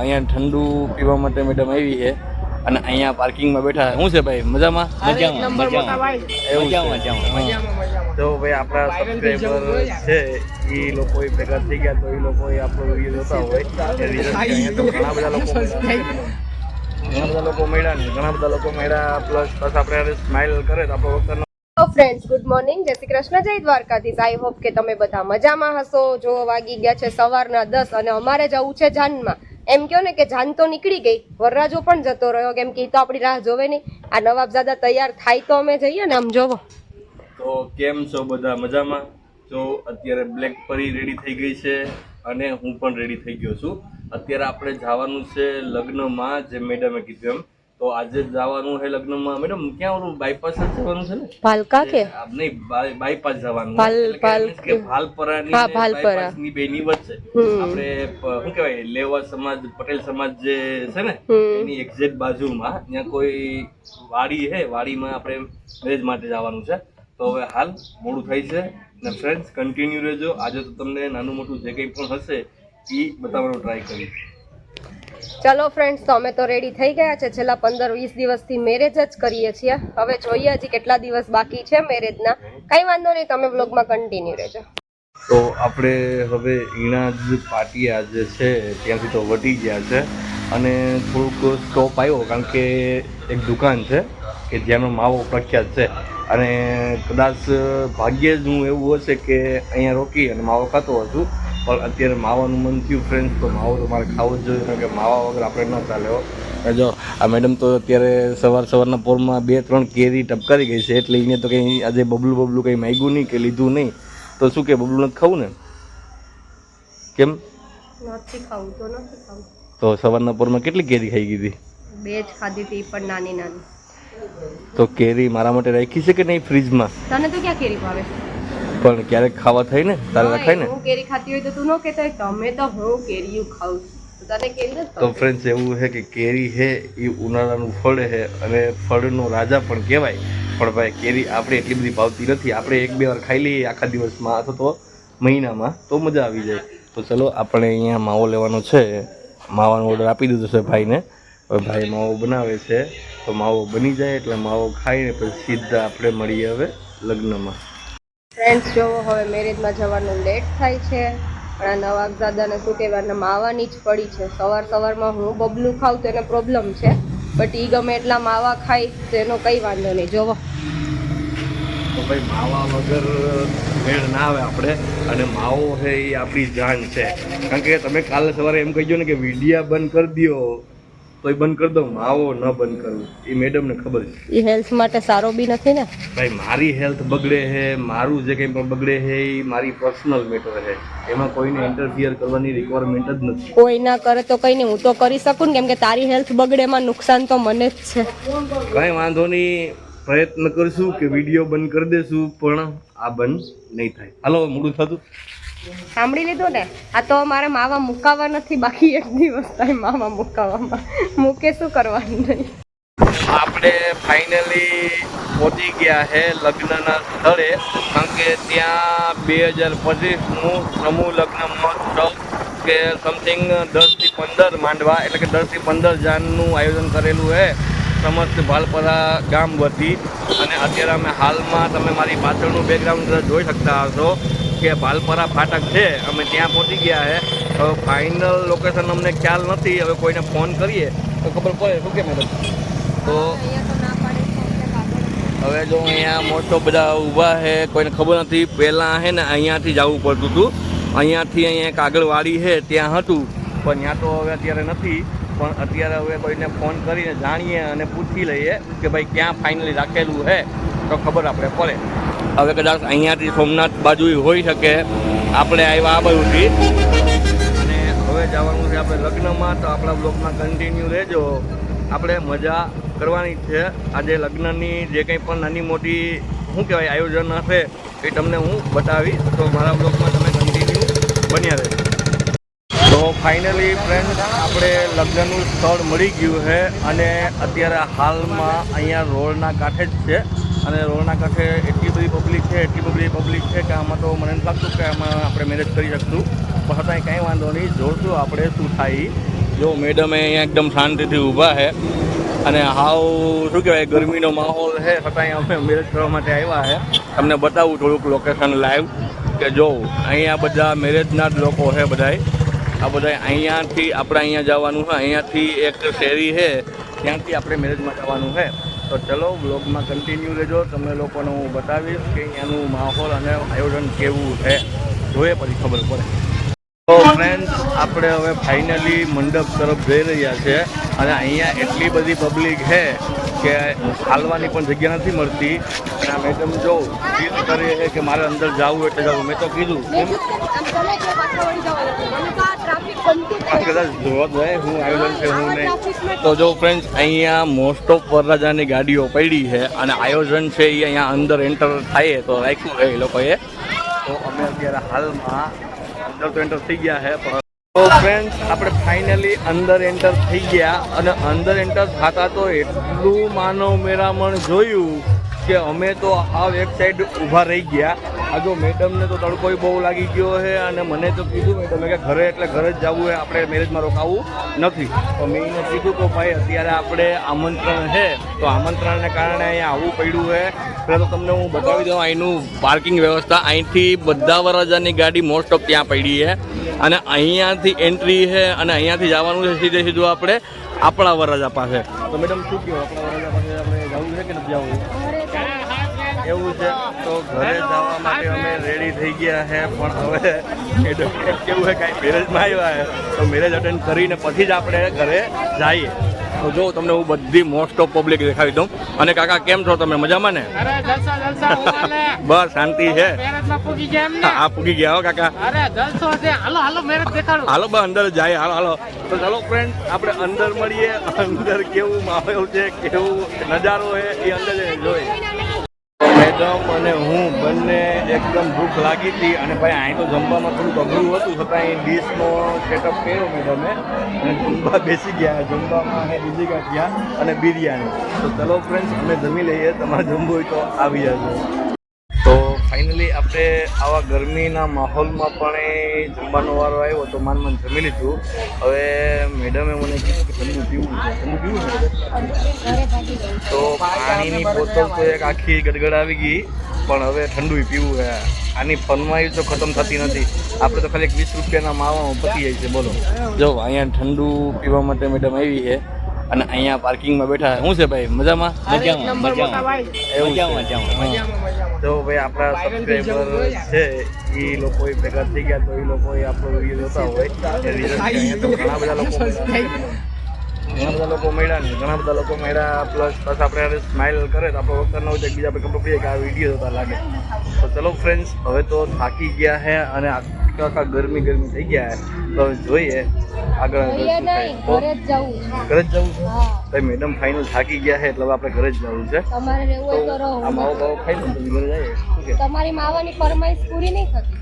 અહીંયા ઠંડુ પીવા માટે મેડમ આવી છે અને અહીંયા પાર્કિંગમાં બેઠા. શું છે ભાઈ, મજામાં? તો ભાઈ આપણા સબસ્ક્રાઈબર છે એ લોકો ભેગા થઈ ગયા, તો એ લોકો આપણો વિડીયો જોતા હોય તો ઘણા બધા લોકો મળ્યા ને ઘણા બધા લોકો મળ્યા, પ્લસ આપણે સ્માઇલ કરે તો આપણો વખત. ફ્રેન્ડ્સ, ગુડ મોર્નિંગ, જય શ્રી કૃષ્ણ, જય દ્વારકાધીશ. આઈ હોપ કે તમે બધા મજામાં હશો. જો વાગી ગયા છે સવારના 10 અને અમારે જવું છે જાનમાં. એમ કહો ને કે જાન તો નીકળી ગઈ, વરરાજો પણ જતો રહ્યો, કેમ કે તો આપણી રાહ જોવે નહીં. આ નવાબજાદા તૈયાર થાય તો અમે જઈએ ને. આમ જોવો તો કેમ છો બધા, મજામાં? તો અત્યારે બ્લેક પરી રેડી થઈ ગઈ છે અને હું પણ રેડી થઈ ગયો છું. અત્યારે આપણે જવાનું છે લગ્નમાં, જે મેડમે કીધું એમ. તો આજે જવાનું છે લગ્નમાં. મેડમ ક્યાં ઓલું બાયપાસ જ જવાનું છે ને? ભાલકા કે નહીં, બાયપાસ જવાનું કે ભાલપરાની બાયપાસની બેની વચ્ચે આપણે શું કહેવાય, લેવા સમાજ, પટેલ સમાજ જે છે ને એની એક્ઝેક્ટ બાજુમાં ત્યાં કોઈ વાડી છે, વાડીમાં આપણે મેરેજ માટે જવાનું છે. તો હવે હાલ મોડું થાય છે ને ફ્રેન્ડ્સ, કન્ટિન્યુ રહેજો. આજે તો તમને નાનું મોટું જે કંઈ પણ હશે એ બતાવવાનો ટ્રાય કરીશ. ચલો ફ્રેન્ડ્સ, તો અમે તો રેડી થઈ ગયા છે. છેલ્લા 15-20 દિવસથી મેરેજ જ કરીએ છીએ. હવે જોઈએ હજી કેટલા દિવસ બાકી છે મેરેજના. કઈ વાંધો નહીં, તમે વ્લોગમાં કન્ટિન્યુ રહેજો. તો આપણે હવે ઈણા જ પાટિયા જે છે ત્યાંથી તો વટી ગયા છે અને થોડુંક સ્ટોપ આવ્યો, કારણ કે એક દુકાન છે કે જેનો માવો પ્રખ્યાત છે અને કદાચ ભાગ્યે જ હું એવું હશે કે અહીંયા રોકી અને માવો ખાતો હતું. પણ અત્યારે માવાનું મન થયું ફ્રેન્ડ્સ, તો માવો તો મારે ખાવો જ જોઈએ, કારણ કે માવા વગર આપણે ન ચાલે હો. જો આ મેડમ તો અત્યારે સવારના પોરમાં 2-3 કેરી ટપકારી ગઈ છે, એટલે એને તો કંઈ આજે બબલું કંઈ માંગ્યું નહીં કે લીધું નહીં. તો શું કે બબલું નથી ખાવું ને? કેમ નથી ખાવું? તો નથી ખાવું. તો સવારના પોરમાં કેટલી કેરી ખાઈ ગઈ હતી? 2 જ ખાધી હતી, પણ નાની નાની. તો કેરી મારા માટે રાખી છે કે નહીં ફ્રીજમાં? તને તો ક્યાં કેરી ભાવે? પણ ક્યારેક ખાવા થાય ને, તારે રખાય ને. હું કેરી ખાતી હોય તો તું ન કહેતો હોય તમે તો હું કેરીયું ખાઉં છું, તને કેરી નથી. તો ફ્રેન્ડ્સ, એવું છે કે કેરી છે એ ઉનાળાનું ફળ છે અને ફળનો રાજા પણ કહેવાય. પણ ભાઈ કેરી આપણે એટલી બધી ભાવતી નથી. આપણે 1-2 વાર ખાઈ લઈએ આખા દિવસમાં અથવા તો મહિનામાં, તો મજા આવી જાય. તો ચલો, આપણે અહીંયા માવો લેવાનો છે. માવાનો ઓર્ડર આપી દીધો છે ભાઈને. હવે ભાઈ માવો બનાવે છે, તો માવો બની જાય એટલે માવો ખાઈને પછી સીધા આપણે મળીએ હવે લગ્નમાં. ફ્રેન્ડ્સ, જોવો હવે મેરેજમાં જવાનું લેટ થાય છે, પણ આ નવાબજાદાને શું કહેવાય, માવાની જ પડી છે. સવારમાં હું બબલું ખાઉં તો એને પ્રોબ્લેમ છે, બટ એ ગમે એટલા માવા ખાય તો એનો કંઈ વાંધો નહીં. જોવો તો ભાઈ માવા વગર મેળ ના આવે આપણે, અને માવો છે એ આપણી જાન છે. કારણ કે તમે કાલે સવારે એમ કહી દો ને કે વિડિયા બંધ કરી દો, તો એ બંધ કરી દો, માવો ન બંધ કરવું. એ મેડમને ખબર છે. એ હેલ્થ માટે સારો બી નથી ને ભાઈ. મારી હેલ્થ બગડે છે, મારું જે કંઈ પણ બગડે છે એ મારી પર્સનલ મેટર છે. એમાં કોઈને ઇન્ટરફિયર કરવાની રિક્વાયરમેન્ટ જ નથી. કોઈ ના કરે તો કંઈ નહીં, હું તો કરી શકું ને, કેમ કે તારી હેલ્થ બગડે એમાં નુકસાન તો મને જ છે. કંઈ વાંધો નહીં, પ્રયત્ન કરશું કે વિડીયો બંધ કરી દેશું, પણ આ બંધ નહીં થાય. હાલો, મોડું થતું સાંભળી લીધું ને. આ તો મારે માવા મુકાવા નથી, બાકી 1 દિવસ થાય માવા મુકાવામાં. મૂકે શું કરવાનું નહીં. આપણે ફાઇનલી પહોંચી ગયા છે લગ્નના સ્થળે, કારણ કે ત્યાં 2025નું સમૂહ લગ્ન મહોત્સવ કે સમથિંગ 10 થી 15 માંડવા, એટલે કે 10 થી 15 જાનનું આયોજન કરેલું છે સમસ્ત ભાલપરા ગામ વતી. અને અત્યારે અમે હાલમાં, તમે મારી પાછળનું બેકગ્રાઉન્ડ જોઈ શકતા હશો કે ભાલપરા ફાટક છે, અમે ત્યાં પહોંચી ગયા છે. હવે ફાઇનલ લોકેશન અમને ખ્યાલ નથી, હવે કોઈને ફોન કરીએ તો ખબર પડે. શું કે મેડમ? તો હવે જો અહીંયા મોટો બધા ઊભા છે, કોઈને ખબર નથી. પહેલાં છે ને અહીંયાથી જવું પડતું હતું, અહીંયાથી અહીંયા એક આગળ વાડી છે ત્યાં હતું, પણ ત્યાં તો હવે અત્યારે નથી. પણ અત્યારે હવે કોઈને ફોન કરીને જાણીએ અને પૂછી લઈએ કે ભાઈ ક્યાં ફાઇનલી રાખેલું છે, તો ખબર આપણે પડે. હવે કદાચ અહીંયાથી સોમનાથ બાજુ હોઈ શકે. આપણે આવ્યા આ બાજુથી અને હવે જવાનું છે આપણે લગ્નમાં. તો આપણા બ્લોગમાં કન્ટિન્યુ રહેજો, આપણે મજા કરવાની છે. આજે લગ્નની જે કંઈ પણ નાની મોટી શું કહેવાય આયોજન હશે એ તમને હું બતાવીશ, તો મારા બ્લોગમાં તમે કન્ટિન્યુ બન્યા રહેજો. તો ફાઇનલી ફ્રેન્ડ, આપણે લગ્નનું સ્થળ મળી ગયું છે અને અત્યારે હાલમાં અહીંયા રોડના કાંઠે જ છે. અને રોડના કાંઠે એટલી બધી પબ્લિક છે કે આમાં તો મને નથી લાગતું કે આમાં આપણે મેરેજ કરી શકશું. પણ છતાંય કાંઈ વાંધો નહીં, જોઈશું આપણે શું થાય. જો મેડમ અહીંયા એકદમ શાંતિથી ઊભા છે અને હાવ શું કહેવાય ગરમીનો માહોલ છે છતાં અમે મેરેજ કરવા માટે આવ્યા છે. તમને બતાવું થોડુંક લોકેશન લાઈવ કે જો અહીંયા બધા મેરેજના જ લોકો છે બધાય. આ બધા અહીંયાથી આપણે અહીંયા જવાનું છે, અહીંયાથી એક શેરી છે ત્યાંથી આપણે મેરેજમાં જવાનું છે. તો ચલો બ્લોગમાં કન્ટિન્યુ રહેજો, તમને લોકોને હું બતાવીશ કે અહીંયાનું માહોલ અને આયોજન કેવું છે, જોઈએ પછી ખબર પડે. તો ફ્રેન્ડ્સ આપણે હવે ફાઇનલી મંડપ તરફ જઈ રહ્યા છે અને અહીંયા એટલી બધી પબ્લિક છે કે હાલવાની પણ જગ્યા નથી મળતી. અને આ મેડમ જો જીદ કરે છે કે મારે અંદર જવું એટલે જવું. મેં તો કીધું કદાચ જોવા જાય હું આયોજન છે હું નહીં. તો જો ફ્રેન્ડ્સ અહીંયા મોસ્ટ ઓફ વરરાજાની ગાડીઓ પડી છે અને આયોજન છે એ અહીંયા અંદર એન્ટર થાય તો રાખ્યું છે એ લોકોએ. તો અમે અત્યારે હાલમાં અંદર તો એન્ટર થઈ ગયા છે. તો ફ્રેન્ડ્સ આપણે ફાઇનલી અંદર એન્ટર થઈ ગયા અને અંદર એન્ટર થતા તો એટલું માનવ મેરામણ જોયું કે અમે તો આ એક સાઈડ ઊભા રહી ગયા. આ જો મેડમને તો તડકોય બહુ લાગી ગયો છે અને મને તો કીધું મેડમે કે ઘરે એટલે ઘરે જ જવું હોય, આપણે મેરેજમાં રોકાવું નથી. તો મેં એને કીધું કે ભાઈ અત્યારે આપણે આમંત્રણ છે તો આમંત્રણને કારણે અહીંયા આવવું પડ્યું છે. પહેલાં તો તમને હું બતાવી દઉં અહીંનું પાર્કિંગ વ્યવસ્થા. અહીંથી બધા વરરાજાની ગાડી મોસ્ટ ઓફ ત્યાં પડી છે અને અહીંયાથી એન્ટ્રી છે અને અહીંયાથી જવાનું છે સીધે સીધું આપણે આપણા વરરાજા પાસે. તો મેડમ શું કહો, આપણા વરરાજા પાસે આપણે જવું છે કે નથી જવું? એવું છે તો ઘરે જવા માટે અમે રેડી થઈ ગયા છે. પણ હવે મેડમ કેવું છે કાંઈ મેરેજમાં આવ્યા છે તો મેરેજ અટેન્ડ કરીને પછી જ આપણે ઘરે જઈએ. તો જો તમને હું બધી મોસ્ટ ઓફ પબ્લિક દેખાવી દઉં. અને કાકા કેમ છો તમે, મજામાં ને? બસ શાંતિ છે. હા પૂગી ગયા હો કાકા. હાલો બસ અંદર જાય. હાલો હાલો. તો ચાલો ફ્રેન્ડ આપણે અંદર મળીએ. અંદર કેવું માહોલ છે, કેવું નજારો છે એ અંદર જોઈએ. મેડમ અને હું બંને એકદમ ભૂખ લાગી હતી અને ભાઈ અહીં તો જમવામાં થોડુંક અઘરું હતું છતાં અહીં ડીશનો સેટઅપ કર્યો મેડમે અને જમવા બેસી ગયા. જમવામાં છે બીજી ગાંઠિયા અને બિરયાની. તો ચલો ફ્રેન્ડ્સ અમે જમી લઈએ, તમારે જમવું હોય તો આવી જજો. તો ફાઇનલી આપણે આવા ગરમીના માહોલમાં પણ એ જમવાનો વારો આવ્યો તો માન જમી લીધું. હવે મેડમે મને કીધું કે ઠંડુ પીવું છે. ઠંડુ પીવું છે તો પાણીની બોટલ તો એક આખી ગડગડ આવી ગઈ પણ હવે ઠંડુ પીવું છે. આની ફરમાઈશ તો ખતમ થતી નથી. આપણે તો ખાલી 20 રૂપિયાના માવામાં પતી જાય છે. બોલો જો અહીંયા ઠંડુ પીવા માટે મેડમ આવી છે અને અહીંયા પાર્કિંગમાં બેઠા. શું છે ભાઈ, મજામાં? એવું તો ભાઈ આપણા સબસ્ક્રાઈબર છે એ લોકો ભેગા થઈ ગયા તો એ લોકોએ આપણો વિડીયો જોતા હોય એ રીઝન તો ઘણા બધા લોકો મળ્યા ને ઘણા બધા લોકો મળ્યા. પ્લસ બસ આપણે સ્માઇલ કરે તો આપણો વખત ન હોય તો એકબીજા આપણે ખબર પડીએ કે આ વિડીયો જોતા લાગે. તો ચલો ફ્રેન્ડ્સ હવે તો થાકી ગયા છે અને આખા ગરમી થઈ ગયા છે. તો જોઈએ આગળ ઘરે જ જવું છે. ભાઈ મેડમ ફાઇનલ થાકી ગયા છે એટલે હવે આપણે ઘરે જ જવું છે. તમારે રહેવું હોય તો રહો. આ માવો બાવો ખાઈ લો તો ઘરે જઈએ. તમારી માવાની ફરમાઈશ પૂરી નહીં થતી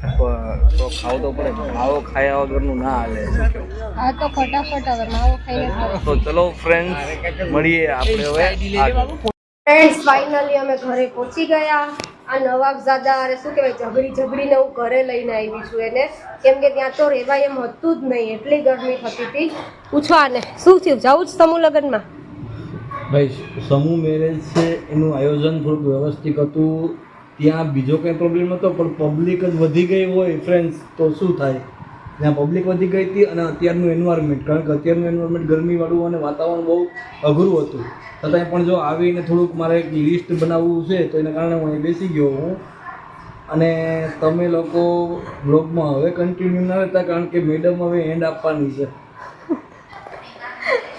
તો ખાવું તો પડે. માવો ખાયા વગરનું ના હાલે. હા તો ફટાફટ હવે માવો ખાઈને તો ચલો ફ્રેન્ડ્સ મળીએ આપણે હવે. ફ્રેન્ડ્સ ફાઇનલી અમે ઘરે પહોંચી ગયા. આ નવાબઝાદા અરે શું કહેવાય ઝઘડીને હું ઘરે લઈને આવી છું એને, કેમ કે ત્યાં તો રહેવાય એમ હતું જ નહીં, એટલી ગરમી થતી હતી. પૂછો આને શું થયું, જવું જ સમૂહ લગ્નમાં? ભાઈ સમૂહ મેરેજ છે એનું આયોજન થોડુંક વ્યવસ્થિત હતું. ત્યાં બીજો કંઈ પ્રોબ્લેમ નહોતો પણ પબ્લિક જ વધી ગઈ હોય ફ્રેન્ડ્સ તો શું થાય. ત્યાં પબ્લિક વધી ગઈ હતી અને અત્યારનું એન્વાયરમેન્ટ, કારણ કે અત્યારનું એન્વાયરમેન્ટ ગરમીવાળું અને વાતાવરણ બહુ અઘરું હતું. છતાંય પણ જો આવીને થોડુંક મારે એક લિસ્ટ બનાવવું છે તો એના કારણે હું અહીં બેસી ગયો હું. અને તમે લોકો બ્લોગમાં હવે કન્ટિન્યુ ના રહેતા કારણ કે મેડમ હવે એન્ડ આપવાની છે.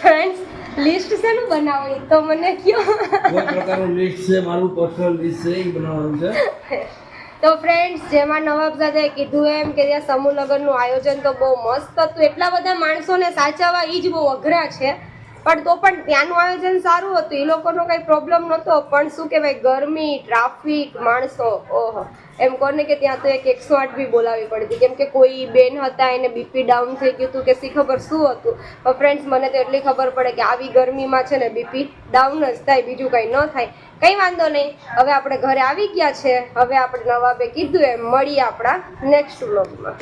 ફ્રેન્ડ્સ લિસ્ટ શેનું બનાવો તો મને કહો. કોઈ પ્રકારનું લિસ્ટ છે, મારું પર્સનલ લિસ્ટ છે એ બનાવવાનું છે. તો ફ્રેન્ડ્સ જેમાં નવાબઝાદાએ કીધું એમ કે ત્યાં સમૂહ લગ્નનું આયોજન તો બહુ મસ્ત હતું. એટલા બધા માણસોને સાચવવા એ જ બહુ અઘરા છે પણ તો પણ ત્યાંનું આયોજન સારું હતું. એ લોકોનો કંઈ પ્રોબ્લેમ નહોતો પણ શું કહેવાય ગરમી, ટ્રાફિક, માણસો, ઓહો એમ કોને કે ત્યાં તો એક 108 બી બોલાવવી પડી હતી કેમ કે કોઈ બેન હતા એને બીપી ડાઉન થઈ ગયું હતું કે શી ખબર શું હતું. પણ ફ્રેન્ડ્સ મને તો એટલી ખબર પડે કે આવી ગરમીમાં છે ને બીપી ડાઉન જ થાય, બીજું કંઈ ન થાય. કંઈ વાંધો નહીં, હવે આપણે ઘરે આવી ગયા છે. હવે આપણે નવાબે કીધું એમ મળીએ આપણા નેક્સ્ટ વ્લોગમાં.